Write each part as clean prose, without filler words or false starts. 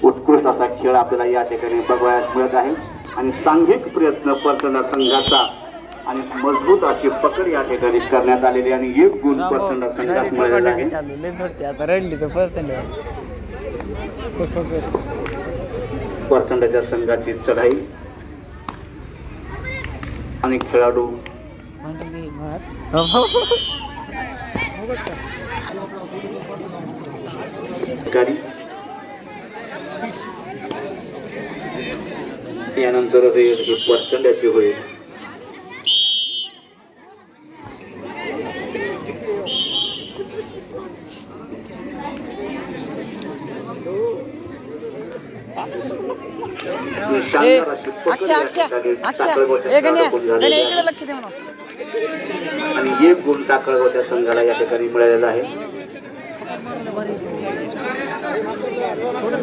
उत्कृष्ट असा खेळ आपल्याला या ठिकाणी बघायला मिळत आहे आणि सांघिक प्रयत्न परतंडा संघाचा आणि मजबूत अशी पकड या ठिकाणी करण्यात आलेली आणि 1 गुण परतंडा संघात मिळालेला आहे. परतंडाच्या संघाची चढाई आणि खेळाडू यानंतर ही परतंड्याची होईल. आणि 1 गुण टाकळगावच्या संघाला या ठिकाणी मिळालेला आहे.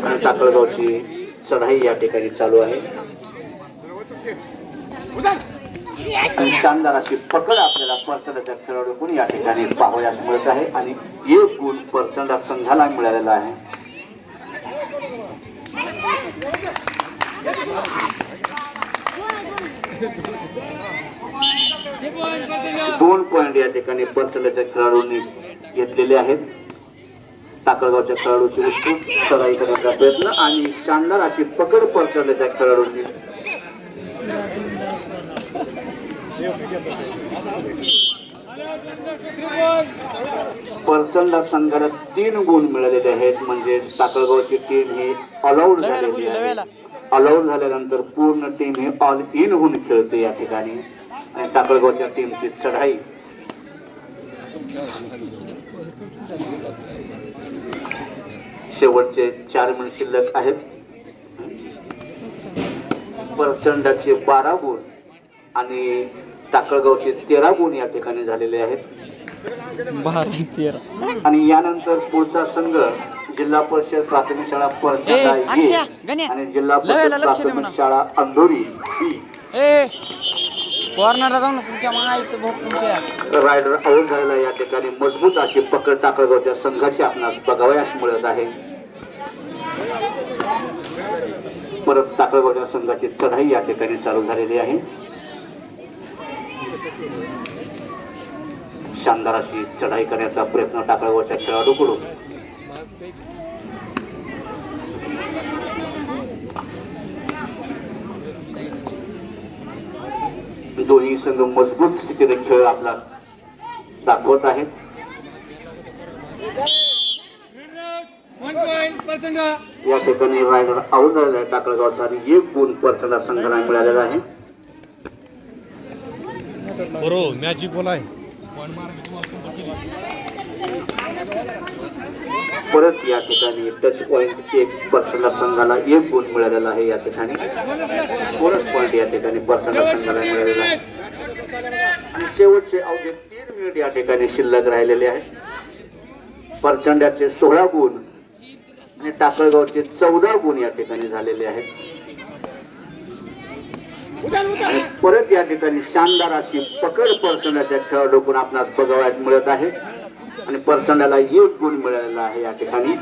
आणि टाकळगावची चढाई या ठिकाणी चालू आहे आणि शानदार अशी पकड आपल्याला परतंडाच्या खेळाडूकडून या ठिकाणी पाहावयास मिळत आहे आणि 1 गुण परतंडा संघाला मिळालेला आहे. 2 पॉइंट या ठिकाणी परतंडाच्या खेळाडूंनी घेतलेले आहेत. टाकळगावच्या खेळाडूची उत्कृष्ट चढाई करण्याचा प्रयत्न आणि शानदार अशी पकड परतंडाच्या खेळाडूंनी. परतंडा संघाला 3 गुण मिळालेले आहेत. म्हणजे टाकळगावची टीम ही ऑलआउट झालेली आहे. ऑलआउट झाल्यानंतर पूर्ण टीम ही ऑल इन होऊन खेळते या ठिकाणी आणि टाकळगावच्या टीमची चढाई शेवटचे 4 मिनिट शिल्लक आहेत. परतंडाचे 12 गुण आणि टाकळगावचे 13 गुण या ठिकाणी झालेले आहेत. 12-13 आणि यानंतर पुढचा संघ जिल्हा परिषद प्राथमिक शाळा परतंडा आणि जिल्हा परिषद प्राथमिक शाळा अंधोरी रायडर आऊट झालेला या ठिकाणी मजबूत अशी पकड टाकळगावच्या संघाची आपणास बघावयास मिळत आहे. परत टाकळगावच्या संघाची चढाई या ठिकाणी चालू झालेली आहे. शानदार अशी चढाई करण्याचा प्रयत्न टाकळगावच्या खेळाडूकडून. दोन्ही संघ मजबूत स्थितीने खेळ आपला दाखवत आहेत. या ठिकाणी रायडर आऊट झालेला आहे टाकळगावचा आणि 1 गुण परतंडा संघाला मिळालेला आहे. परत या ठिकाणी टच पॉइंट 1 परतंडा संघाला 1 गुण मिळालेला आहे. या ठिकाणी बोनस पॉइंट या ठिकाणी परतंडा संघाला मिळालेला आहे. आणि शेवटचे अवघे 3 मिनिट या ठिकाणी शिल्लक राहिलेले आहेत. परतंड्याचे 16 गुण आणि टाकळगावचे 14 गुण या ठिकाणी झालेले आहेत. परत या ठिकाणी शानदार अशी पकड परतंड्याच्या खेळाडूकडून आपणास बघावयास मिळत आहे आणि परतंड्याला 1 गुण मिळालेला आहे. या ठिकाणी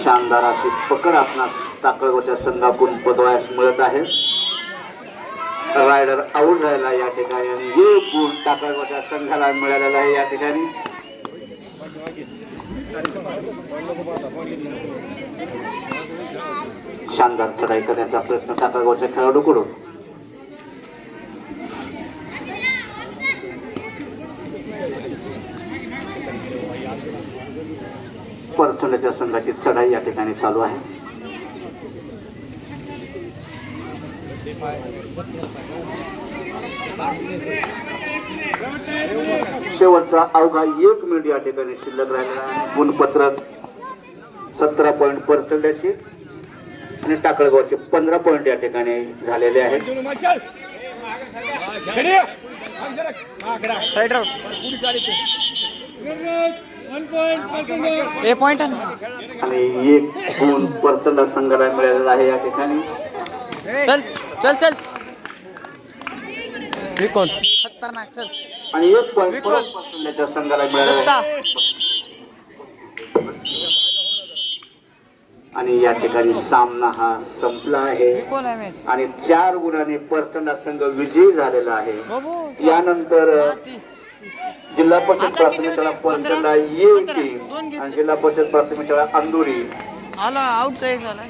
शानदार अशी पकड आपणास टाकळगावच्या संघाकडून बघावयास मिळत आहे. रायडर आऊट झालेला या ठिकाणी आणि 1 गुण टाकळगावच्या संघाला मिळालेला आहे. या ठिकाणी शानदार चढाई करण्याचा प्रयत्न टाकळगावच्या खेळाडूकडून. परतंड्याच्या संघाची चढाई या ठिकाणी चालू आहे. शेवटचा अवघा 1 मिनिट या ठिकाणी शिल्लक राहिलेला आहे. गुणपत्रक 17 पॉइंट परतंड्याचे आणि टाकळगावचे 15 पॉइंट या ठिकाणी झालेले आहेत. आणि 1 गुण परतंडा संघाला मिळालेला आहे. या ठिकाणी चल चल चल खतरनाक चल. आणि 1 पॉईंट परसंडाच्या संघाला मिळालेला आहे. आणि या ठिकाणी सामना हा संपला आहे आणि 4 गुणांनी परसंडा संघ विजयी झालेला आहे. यानंतर जिल्हा परिषद प्राथमिक शाळा परसंडा ये टीम आणि जिल्हा परिषद प्राथमिक शाळा अंदुरी आला आउट झाला.